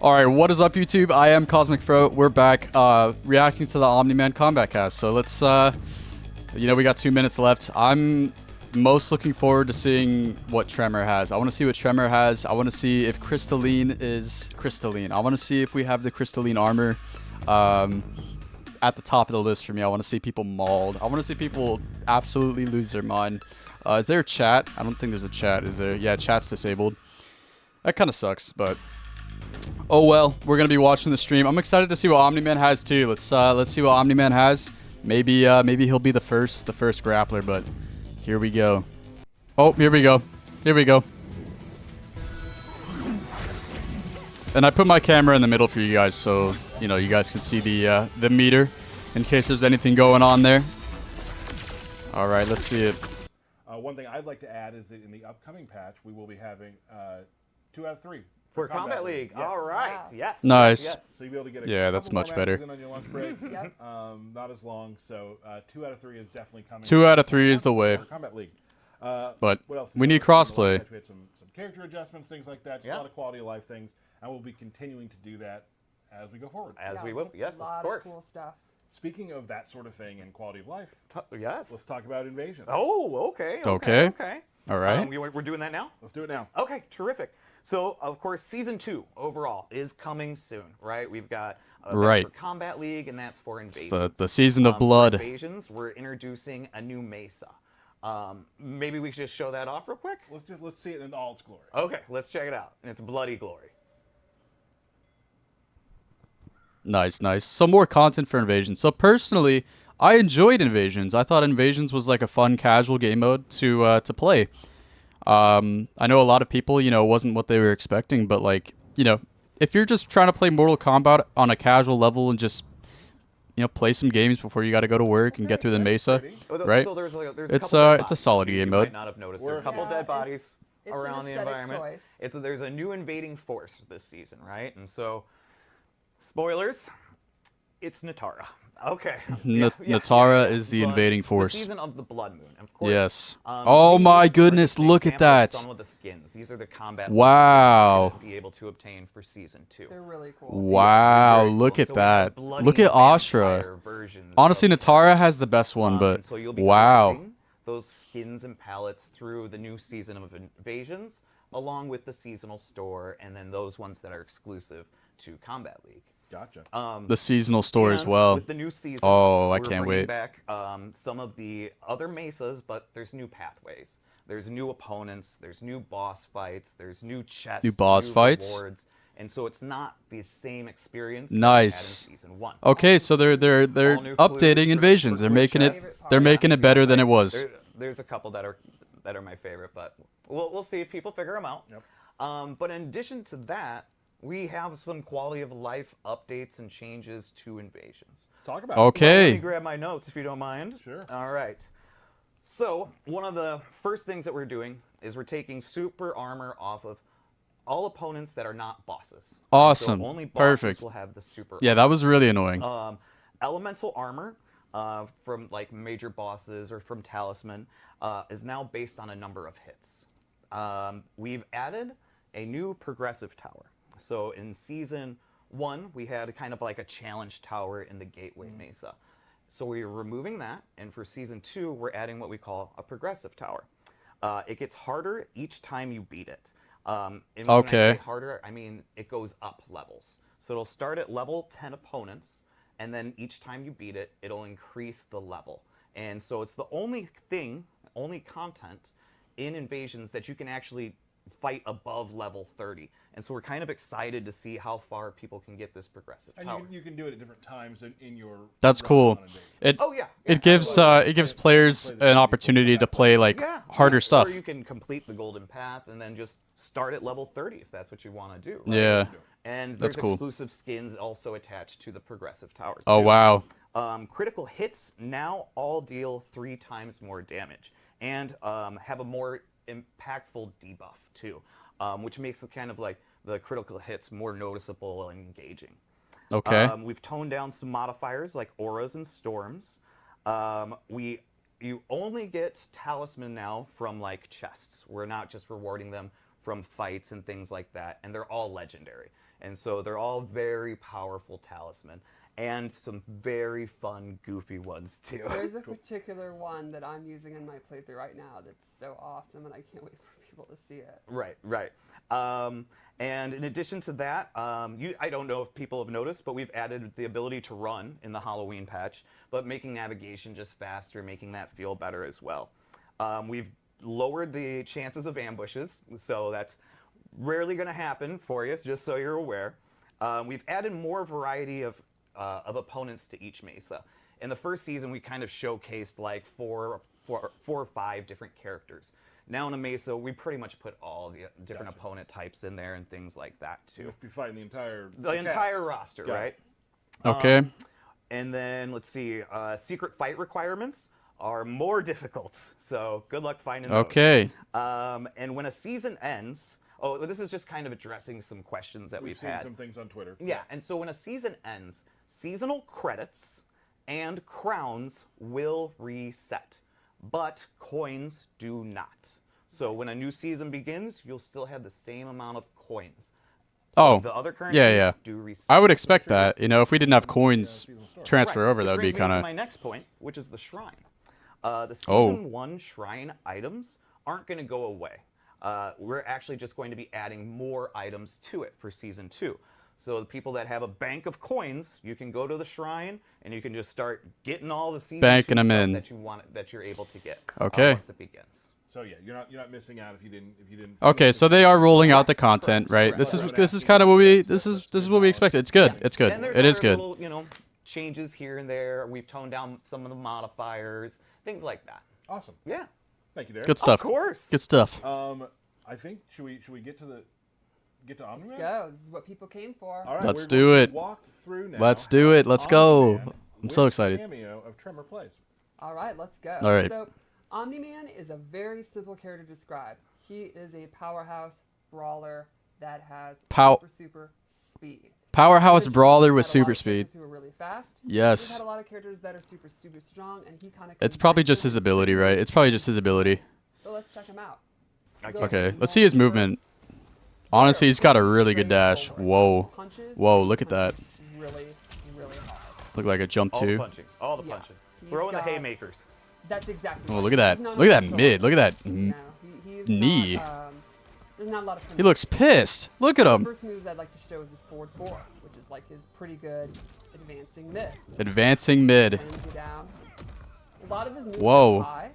All right, what is up, YouTube? I am Cosmic Fro. We're back reacting to the Omni-Man Combat Cast. So let's, we got 2 minutes left. I'm most looking forward to seeing what Tremor has. I want to see what Tremor has. I want to see if Crystalline is crystalline. I want to see if we have the crystalline armor at the top of the list for me. I want to see people mauled. I want to see people absolutely lose their mind. Is there a chat? I don't think there's a chat. Is there? Yeah, chat's disabled. That kind of sucks, but oh well. We're gonna be watching the stream. I'm excited to see what Omni-Man has too. Let's see what Omni-Man has. Maybe he'll be the first grappler, but here we go. Oh, here we go. Here we go. And I put my camera in the middle for you guys, so you guys can see the meter in case there's anything going on there. All right, let's see it. One thing I'd like to add is that in the upcoming patch, we will be having 2 out of 3 for Kombat League. Yes. All right. Wow. Yes. Nice. Yes. So you'll be able to get that's much better. In on your lunch break. Yep. Not as long. So 2 out of 3 is definitely coming. 2 out of 3 is the way. For Kombat League. But what else we need crossplay. We had some character adjustments, things like that. Just a lot of quality of life things, and we'll be continuing to do that as we go forward. As we will. Yes, of course. Of cool stuff. Speaking of that sort of thing and quality of life, yes. Let's talk about Invasion. Oh, okay. Okay. All right. We're doing that now? Let's do it now. Okay, terrific. So, of course, Season 2 overall is coming soon, right? We've got that's for Kombat League, and that's for Invasions. The season of blood. For Invasions, we're introducing a new Mesa. Maybe we could just show that off real quick? Let's see it in all its glory. Okay, let's check it out. In its bloody glory. Nice, nice. Some more content for Invasions. So personally, I enjoyed Invasions. I thought Invasions was like a fun, casual game mode to play. I know a lot of people, it wasn't what they were expecting, but like, if you're just trying to play Mortal Kombat on a casual level and just, play some games before you got to go to work and get through the Mesa, right? So there's it's a solid game mode. You might not have noticed. There are a couple dead bodies around the environment. There's a new invading force this season, right? And so, spoilers, it's Natara. Okay. Natara is the invading force. It's the season of the Blood Moon, of course. Yes. Oh my goodness! Look at that. Some of the skins. These are the combat. Wow. Skins be able to obtain for Season 2. They're really cool. Wow! Look at that. Look at Ashra. Honestly, Natara has the best one, but so you'll be wow. Those skins and palettes through the new season of Invasions, along with the seasonal store, and then those ones that are exclusive to Kombat League. Gotcha. The seasonal store as well. With the new season, I can't wait. Back some of the other mesas, but there's new pathways. There's new opponents. There's new boss fights. There's new chests. New boss fights. Rewards, and so it's not the same experience. Nice. That we had in Season 1. Okay, so they're updating Invasions. They're making it better than it was. There's a couple that are my favorite, but we'll see if people figure them out. Yep. But in addition to that, we have some quality of life updates and changes to Invasions. Talk about okay. Let me grab my notes if you don't mind. Sure. All right. So one of the first things that we're doing is we're taking super armor off of all opponents that are not bosses. Awesome. So only bosses Perfect. will have the super Yeah, that was really annoying. Elemental armor from like major bosses or from Talisman is now based on a number of hits. We've added a new progressive tower. So in Season 1, we had kind of like a challenge tower in the Gateway Mesa. So we're removing that, and for Season 2, we're adding what we call a progressive tower. It gets harder each time you beat it. And when I say harder, I mean it goes up levels. So it'll start at level 10 opponents, and then each time you beat it, it'll increase the level. And so it's the only content in Invasions that you can actually fight above level 30. And so we're kind of excited to see how far people can get this progressive power. And you can do it at different times in your. That's cool. It gives players an opportunity to play like harder stuff. Or you can complete the golden path and then just start at level 30 if that's what you want to do. Right? Yeah. And there's exclusive skins also attached to the progressive tower. Oh wow. Critical hits now all deal 3 times more damage and have a more impactful debuff too, which makes it kind of like the critical hits more noticeable and engaging. Okay. We've toned down some modifiers like auras and storms. You only get talisman now from like chests. We're not just rewarding them from fights and things like that, and they're all legendary. And so they're all very powerful talisman. And some very fun, goofy ones, too. There's a particular one that I'm using in my playthrough right now that's so awesome, and I can't wait for people to see it. Right, right. And in addition to that, I don't know if people have noticed, but we've added the ability to run in the Halloween patch, but making navigation just faster, making that feel better as well. We've lowered the chances of ambushes, so that's rarely going to happen for you, just so you're aware. We've added more variety of opponents to each mesa. In the first season, we kind of showcased like four or five different characters. Now in a mesa, we pretty much put all the different opponent types in there and things like that too. You have to be fighting the entire roster, Got it. right? Okay. And then let's see, secret fight requirements are more difficult. So good luck finding those. Okay. And when a season ends, this is just kind of addressing some questions that We've we've seen had. some things on Twitter. Yeah, and so when a season ends, seasonal credits and crowns will reset, but coins do not. So when a new season begins, you'll still have the same amount of coins. Oh, The other currencies yeah. do reset. I would expect that. You know, if we didn't have coins transfer Right, over, which that would be brings me to kind my of. next point, which is the shrine. The Oh. season 1 shrine items aren't going to go away. We're actually just going to be adding more items to it for season 2. So the people that have a bank of coins, you can go to the shrine and you can just start getting all the season Banking 2 'em stuff in. that you want, that you're able to get. Okay. Once it begins. So yeah, you're not missing out if you didn't. Okay, so they are rolling out the content, right? Correct. This is kind of what we this is what we expected. It's good. It's good. And there's It is other good. little, changes here and there. We've toned down some of the modifiers, things like that. Awesome. Yeah. Thank you, Derek. Good stuff. Of course. Good stuff. I think should we get to Omni-Man? Let's go. This is what people came for. All right, Let's we're do going it. to walk through now. Let's do it. Let's go. Omni-Man I'm so with excited. Cameo of Tremor plays. All right, let's go. All right. So, Omni-Man is a very simple character to describe. He is a powerhouse brawler that has super speed. Powerhouse Which brawler we've with had a lot super of speed. characters who are really fast. Yes. We've had a lot of characters that are super strong, and he kind of. It's probably just his ability, right? It's probably just his ability. So let's check him out. Okay, let's see his movement. Honestly, he's got a really good dash. Whoa. Whoa, look at that. Really hard. Look like a jump All the too. punching. All the Yeah. punching. He's Throwing the got- haymakers. That's exactly. Oh, right. look at that. He's not Look at that neutral. mid. Look at that. No, he is knee. Not, there's not a lot of. He looks pissed. Look at The him. first moves I'd like to show is his forward 4, which is like his pretty good advancing mid. Advancing mid. Slams you down. A lot of his moves Whoa. are high.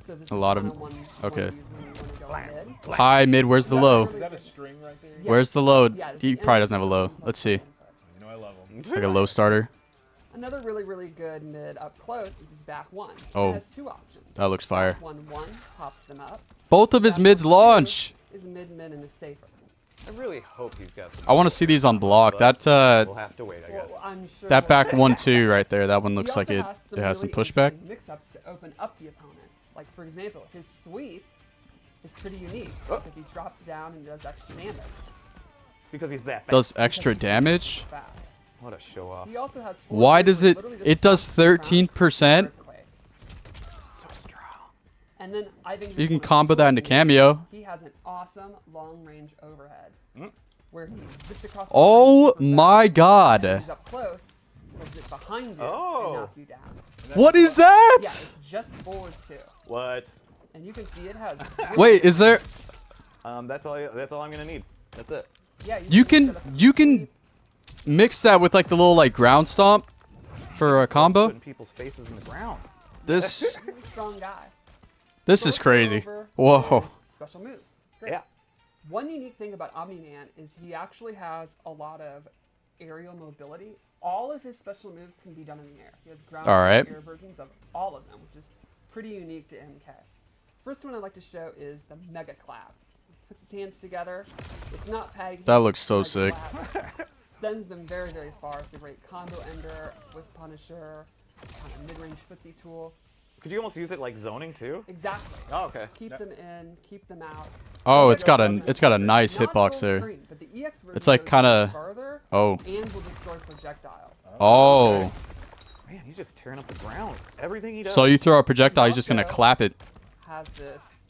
So this A is lot kinda of- one you okay. wanna use when you want to go mid. High, mid. Where's the low? Is that a string right there? Yeah. Where's the low? Yeah, He the probably end doesn't have a low. plus Let's see. input. You know I love them. It's like a low starter. Another really good mid up close is his back 1. Oh. It has 2 options. That looks fire. Back 1 pops them up. Both of his Back mids 1-2 launch. Is mid and is safer. I really hope he's got some. I want to see these on block. That We'll have to wait, I guess. Well, I'm sure that we'll back see. 1-2 right there. That one He looks like also it. has It has some really pushback. interesting mix-ups to open up the opponent. Like for example, his sweep is pretty unique Oh. because he drops down and does extra damage. Because he's that fast. Does because extra he's damage. so fast. What a show off. He also has. Why forward does where it? literally just It does stops the ground 13%. earthquake. So strong. And then I think You this can one of the combo that into coolest cameo. moves, He has an awesome long-range overhead where he zips across. The Oh screen super my fast, god. and he's up close. He'll zip behind you Oh. and knock you down. What is that? Yeah, it's just forward 2, What? and you can see it has. Wait, is there? That's all I'm gonna need. That's it. Yeah, You just can set up a you can sweep. mix that with like the little like ground stomp for a Just combo. Putting people's faces in the ground. This He's a strong guy. this is First crazy. over Whoa. is special moves. Great. Yeah. One unique thing about Omni-Man is he actually has a lot of aerial mobility. All of his special moves can be done in the air. He has ground All right. and air versions of all of them, which is pretty unique to MK. First one I'd like to show is the Mega Clap. Puts his hands together. It's not pegged. That looks so Mega sick. Clap sends them very far. It's a great combo ender with Punisher, kind of mid-range footsie tool. Could you almost use it like zoning too? Exactly. Oh, okay. Keep them in, keep them out. Oh, it's got a nice Not hitbox full there. screen, but the EX version It's like goes kinda- further Oh. and will destroy projectiles. Oh. Man, he's just tearing up the ground. Everything he does. So you throw a projectile, he's just gonna Also- clap it. Has this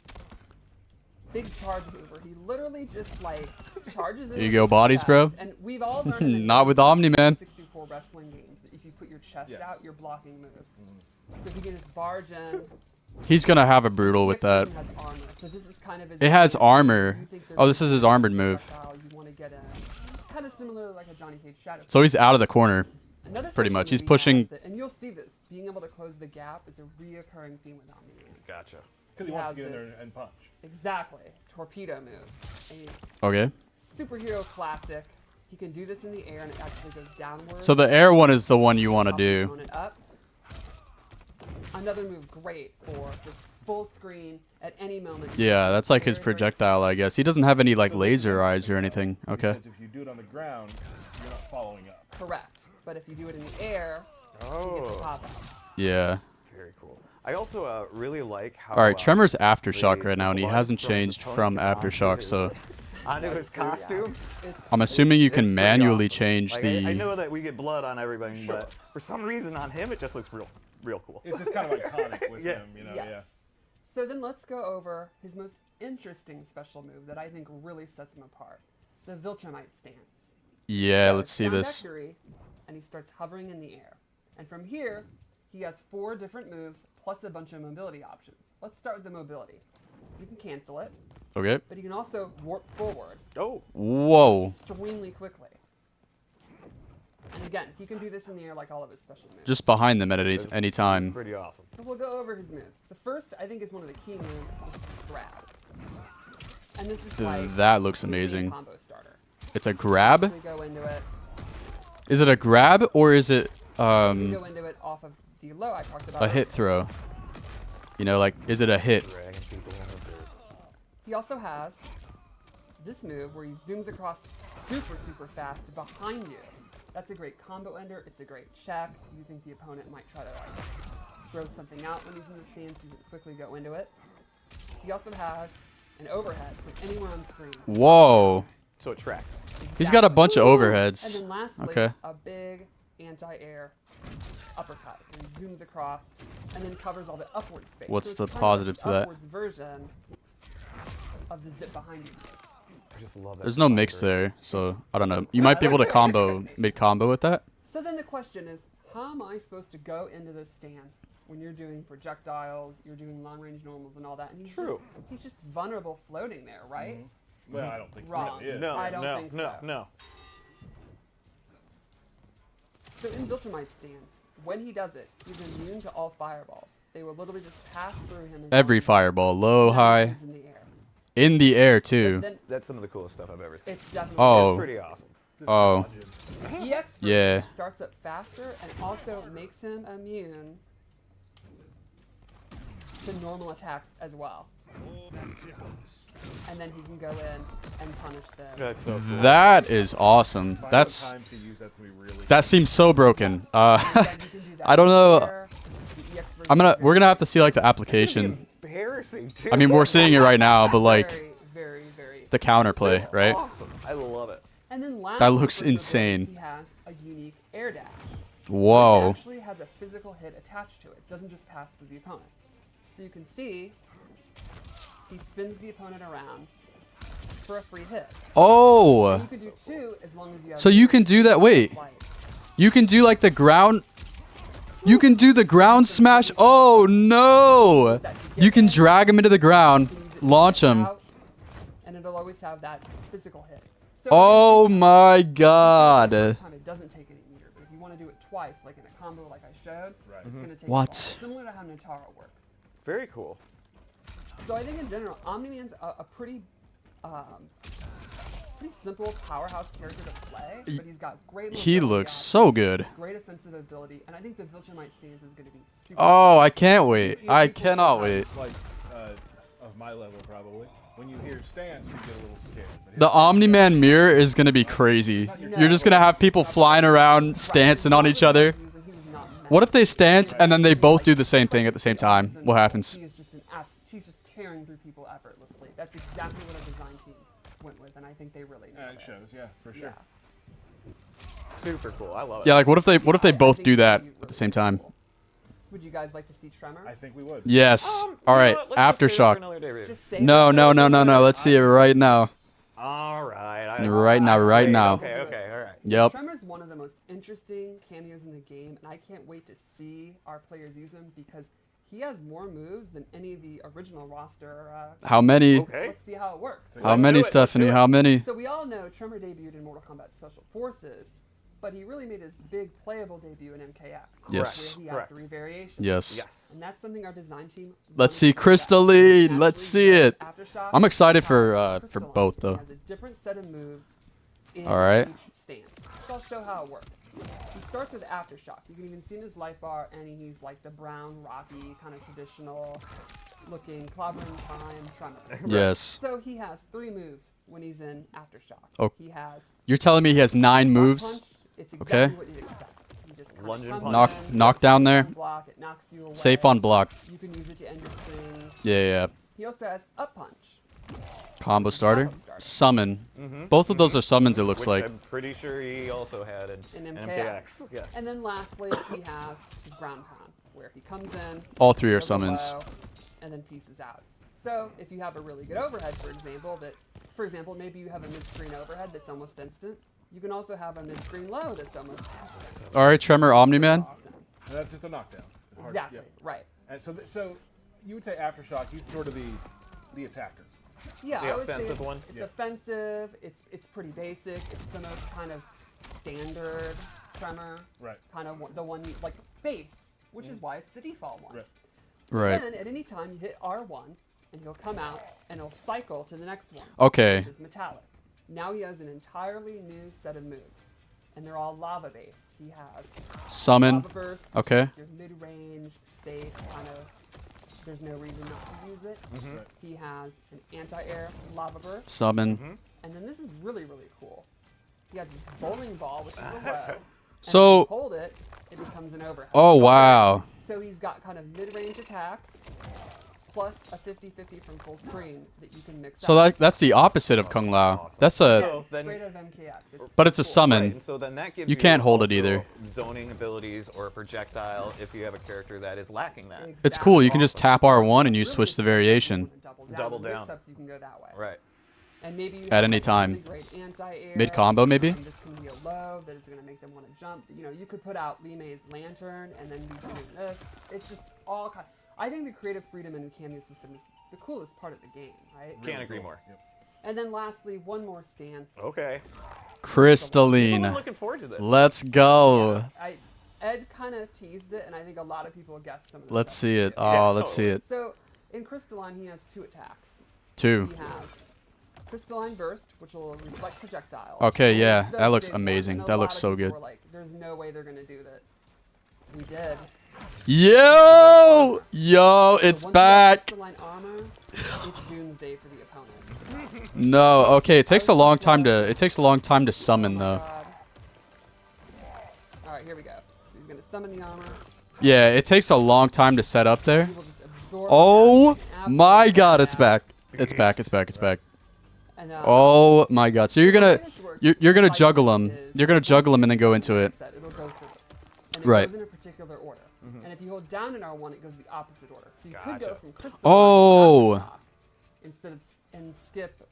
big charge mover. He literally just like charges in. There you go, bodies, bro. And we've all learned in the Not with Omni-Man. 64 wrestling games that if you put your chest Yes. out, you're blocking moves. So he can just barge in. He's gonna have a brutal with The that. next version has armor, so this is kind of his It has you armor. think they're Oh, this is his armored move. projectile you want to get in. Kind of similar like a Johnny Cage Shadow. So he's out of the corner. Another pretty special much. move He's he pushing- has that- and you'll see this. Being able to close the gap is a reoccurring theme with Omni-Man. Gotcha. Because he He wants has to get in this. there and punch. Exactly. Torpedo move. A Okay. superhero classic. He can do this in the air and it actually goes downward. So the air one is the one you want to Pop the do. opponent up. Another move great for just full screen at any moment. Yeah, that's like his Very, very projectile, I guess. He doesn't have any like So this laser is eyes or anything. Okay. Because if you do it on the ground, you're not following up. correct. But if you do it in the air, he gets to pop out. Yeah. Very cool. I also really like how. All right, Tremor's Aftershock the right now, and he blood hasn't from his changed opponent from gets onto Aftershock, his- so onto his costume. It's, I'm assuming you It's can pretty manually awesome. change Like, the. I know that we get blood on everybody, Sure. but for some reason on him it just looks real cool. It's just kind of iconic with Yeah. him, you know. yes. So then let's go over his most interesting special move that I think really sets him apart. The Viltrumite stance. Yeah, So let's it's see down this. Vectory, and he starts hovering in the air. And from here, he has 4 different moves plus a bunch of mobility options. Let's start with the mobility. You can cancel it, Okay. but you can also warp forward Oh, Whoa. extremely quickly. And again, he can do this in the air like all of his special moves. Just behind them at any time. pretty awesome. But we'll go over his moves. The first, I think, is one of the key moves, which is this grab. And this is like That looks his main amazing. combo starter. It's a grab? We go into it. Is it a grab or is it We go into it off of the low I talked about. a hit throw? You know, like, is it a hit? Dragging people in the dirt. He also has this move where he zooms across super fast behind you. That's a great combo ender. It's a great check. You think the opponent might try to like throw something out when he's in the stance, you can quickly go into it. He also has an overhead from anywhere on screen. Whoa. So it tracks. He's got a bunch of overheads. And then lastly, Okay. a big anti-air uppercut. And he zooms across and then covers all the upward space. What's it's the kind of positive the to that? upwards version of the zip behind you. I just love that. There's no mix there, so I don't know. You might be able to combo mid-combo with that. So then the question is, how am I supposed to go into this stance when you're doing projectiles, you're doing long-range normals and all that? And he's just vulnerable floating there, right? Well, I don't think Wrong. it really is. No, I don't no, think no, so. no. So in Viltrumite stance, when he does it, he's immune to all fireballs. They will literally just pass through him. as Every long as fireball, low, he high, lands in the air. in the air But too. then That's some of the coolest stuff I've ever seen. it's definitely Oh. It's pretty awesome. Just Oh. dodge it. EX version Yeah. starts up faster and also makes him immune to normal attacks as well. And then he can go in and punish them. That's so cool. That is awesome. Find That's the time to use that's gonna be really that seems so broken. And again, you can do that I don't know. here. The EX version is We're very gonna have to see like the application. Embarrassing too. I mean, we're seeing it right now, but like very. the counterplay, That's right? Awesome. I love it. And then lastly, looks for the insane. He has a unique air dash. Whoa. This actually has a physical hit attached to it. It doesn't just pass through the opponent. So you can see he spins the opponent around for a free hit. Oh. You could do 2 as long as you have. So you can do that. Wait. Flight. You can do like the ground. You can do the ground smash. Oh no! You can drag him into the ground, You can use it to launch kick him. out, and it'll always have that physical hit. So Oh my god. first time it doesn't take any meter, but if you want to do it twice, like in a combo like I showed, Right. it's going to take What? a while. Similar to how Notaro works. Very cool. So I think in general, Omni-Man's a pretty simple powerhouse character to play, but he's got great He mobility looks options, so good. great offensive ability, and I think the Viltrumite stance is going to be super. Oh, I can't wait. You know, I people cannot sometimes, wait. Like of my level, probably. When you hear stance, you get a little scared. But his The stance- Omni-Man mirror is gonna be crazy. You're just gonna have people flying around, stancing on each other. What if they stance and then they both do the same thing at the same time? What happens? He is just he's just tearing through people effortlessly. That's exactly what our design team went with, and I think they really Yeah, nailed it it. shows. Yeah, for sure. Yeah. Super cool. I love it. Yeah, like what if they I both think do it's that gonna be at the same time? cool. Would you guys like to see Tremor? I think we would. Yes. You All know right. what? Let's just save it for Aftershock. another day, Raven. Just say No, it. no, no, no, no. Let's see it right now. All right. Right now, right see. now. Okay, okay, all right. So Yep. Tremor's one of the most interesting cameos in the game, and I can't wait to see our players use him because he has more moves than any of the original roster. How many? Okay. Let's see how it works. How Let's many, do it, let's Stephanie? do it. How many? So we all know Tremor debuted in Mortal Kombat Special Forces, but he really made his big playable debut in MKX. Yes. Where he Correct. had 3 variations. Yes. Yes. And that's something our design team. Let's wanted see to bring back. Crystalline. Let's Actually, see it. Aftershock I'm excited has for Crystalline. both, though. He has a different set of moves in All right. each stance. So I'll show how it works. He starts with Aftershock. You can even see in his life bar, and he's like the brown, rocky, kind of traditional looking clobbering time Tremor. Yes. So he has 3 moves when he's in Aftershock. Oh. He has You're telling me he has 9 Rock moves? Punch. It's exactly Okay. what you'd expect. You just kind of Lunge and comes punch. in, Knock down there. Block, it knocks you away. Safe on block. You can use it to end your strings. Yeah, yeah. He also has Up Punch. Combo starter. Combo starter. Summon. Both of those are summons, it looks Which like. I'm pretty sure he also had In in MKX. MKX. Yes. And then lastly, he has his ground pound, where he comes in. All 3 are goes summons. low, and then pieces out. So if you have a really good overhead, for example, maybe you have a mid-screen overhead that's almost instant. You can also have a mid-screen low that's almost instant. All right, Tremor Omni-Man. Awesome. And that's just a knockdown. Hard- Exactly. yeah. Right. And so you would say Aftershock, he's sort of the attacker. Yeah, The I would say offensive one? it's Yeah. offensive. It's pretty basic. It's the most kind of standard Tremor. Right. Kind of the one you like base, which is why it's the default one. Right. So Right. then at any time you hit R1 and he'll come out and he'll cycle to the next one. Okay. Which is metallic. Now he has an entirely new set of moves. And they're all lava based. He has Summon. lava burst, which Okay. is your mid-range, safe, kind of there's no reason not to use it. Right. He has an anti-air lava burst. Summon. And then this is really, really cool. He has this bowling ball, which is a low. And So- if you hold it, it becomes an overhead. Oh, wow. So he's got kind of mid-range attacks, plus a 50-50 from full screen that you can mix So up. that's the opposite of Kung Lao. Awesome. That's Yeah, a. So it's then- straight out of MKX. But it's a cool. summon. Right, and so then that gives You can't hold it also either. Zoning abilities or a projectile if you have a character that is lacking that. It's cool. You can Exactly. just tap R1 and you Really switch the good if you variation. wanna Double Double down. down. Mix-ups, you can go that way. Right. And maybe you At have any a time. really great anti-air. Mid-combo, maybe? And this can be a low that is going to make them want to jump. You know, you could put out Li Mei's lantern and then be doing this. It's just all kind. I think the creative freedom in the cameo system is the coolest part of the game, right? Can't agree more. Yep. And then lastly, one more stance. Okay. People are Crystalline. looking forward to this. Let's go. Ed kind of teased it, and I think a lot of people guessed some of the Let's stuff see it. too. Oh, let's see it. So in Crystalline, he has 2 attacks. 2. He has Crystalline Burst, which will reflect projectiles. Okay, yeah, The that looks big one. amazing. And a That lot looks of so people good. were like, there's no way they're going to do that. We did. Yo, yo, it's So once you have back. Crystalline armor, it's doomsday for the opponent. No, okay, it takes a long time to summon Oh my though. God. All right, here we go. So he's going to summon the armor. Yeah, it takes a long time to set up there. He will just absorb Oh that and my absolutely god, it's blast. back. It's back, it's back, it's back. And, Oh my god. So you're the way gonna this works you're gonna like juggle them. is You're gonna juggle them and then go into like I it. said, it'll go through it. And it Right. goes in a particular order. And if you hold down in R1, it goes the opposite order. So you could go Gotcha. from crystal Oh. to Aftershock instead of and skip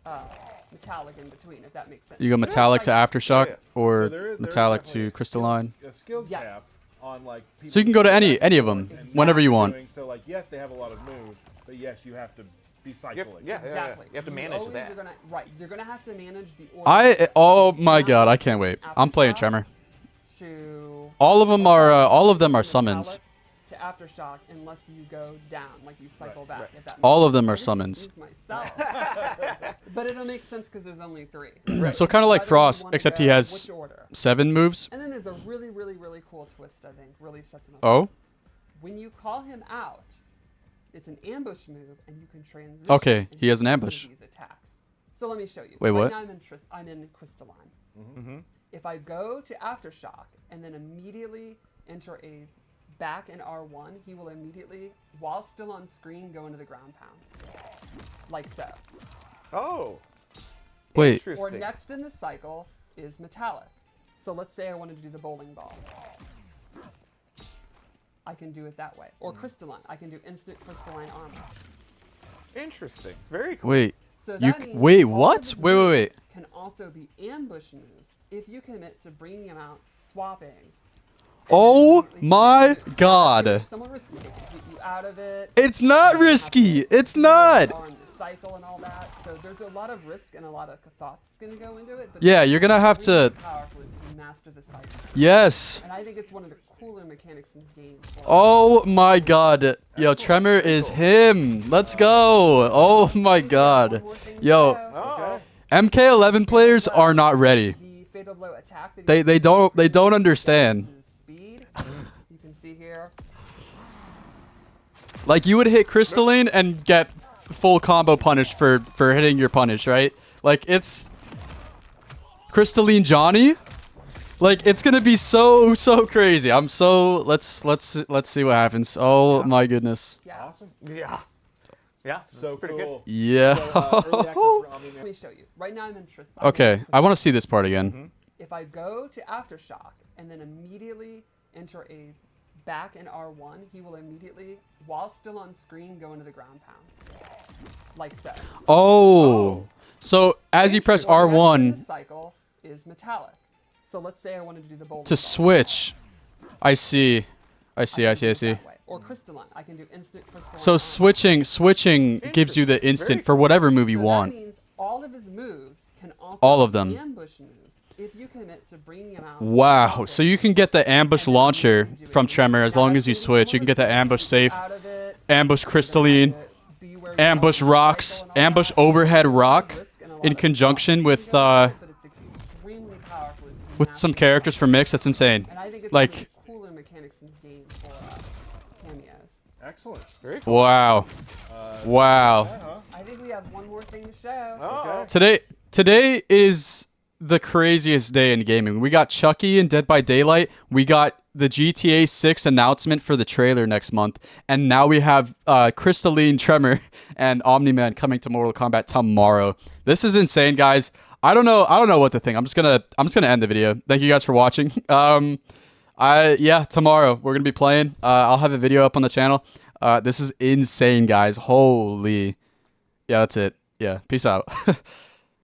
metallic in between, if that makes sense. You go metallic to aftershock Yeah. or So there is metallic definitely to a crystalline. A skill Yes. cap on like. So you can go to any of them whenever you want. So like, yes, they have a lot of moves, but yes, you have to be cycling. Yeah, Exactly. You have to manage always that. Are gonna, right. You're going to have to manage the order. Oh my god, I can't wait. I'm playing Aftershock Tremor. To All of them are summons. metallic to aftershock unless you go down, like you cycle back. If that All makes of them sense. are I just summons. confused myself. But it'll make sense because there's only 3. So kind of like Whether you Frost, wanna except go he has which order. 7 moves. And then there's a really, really, really cool twist, I think. Really sets him up. Oh, When you call him out, it's an ambush move, and you can transition. Okay, he into has an one of ambush. these attacks. So let me show you. Wait, right what? Now I'm in Crystalline. If I go to Aftershock and then immediately enter a back in R1, he will immediately, while still on screen, go into the ground pound. Like so. Oh. Wait. Or Interesting. next in the cycle is metallic. So let's say I wanted to do the bowling ball. I can do it that way. Or crystalline, I can do instant crystalline armor. Interesting. Very cool. Wait. So You that means wait, all of what? his Wait. moves can also be ambush moves if you commit to bringing them out, swapping. and Oh immediately my doing it. God. It's somewhat risky. They can get you out of it. It's not You have risky. to It's be not. on the cycle and all that. So there's a lot of risk and a lot of thought that's going to go into it. But Yeah, it's you're gonna have really to- powerful if you can master the cycle. Yes. And I think it's one of the cooler mechanics in the game. for- Oh my God. Yo, Tremor is him. Let's go. Oh my God. One more thing to Yo, show. Oh. MK11 players are not ready. The fatal blow attack that They he they uses don't they to don't increase understand. his speed. You can see here. Like you would hit Crystalline and get full combo punish for hitting your punish, right? Like it's Crystalline Johnny. Like it's gonna be so crazy. I'm so let's see what happens. Oh my goodness. Yeah. Awesome. Yeah. Yeah. So that's pretty cool. Yeah. So, early access for Omni-Man. Let me show you. Right now I'm interested. Okay, I want to see this part again. If I go to Aftershock and then immediately enter a back in R1, he will immediately, while still on screen, go into the ground pound. Like so. Oh. So as you press The next in the R1 cycle is metallic. So let's say I wanted to do the bolt. to switch. I see. I see. Or crystalline. I can do instant crystalline. So armor. switching gives you the Interesting. instant Very for whatever move you So want. That means all of his moves can also All of be them. ambush moves if you commit to bringing them out. Wow. So you can get the ambush launcher from Tremor as long as you switch. You can get the ambush safe, ambush crystalline, ambush rocks, ambush overhead rock in conjunction with some characters from Mix. That's insane. And I think it's Like- one of the cooler mechanics in the game for cameos. Excellent. Very cool. Wow. Wow. Uh-huh. I think we have one more thing to show. Oh. Today is the craziest day in gaming. We got Chucky and Dead by Daylight. We got the GTA 6 announcement for the trailer next month, and now we have Crystalline, Tremor, and Omni-Man coming to Mortal Kombat tomorrow. This is insane, guys. I don't know what to think. I'm just gonna end the video. Thank you guys for watching. Tomorrow we're gonna be playing. I'll have a video up on the channel. This is insane, guys. Holy. Yeah, that's it. Yeah, peace out.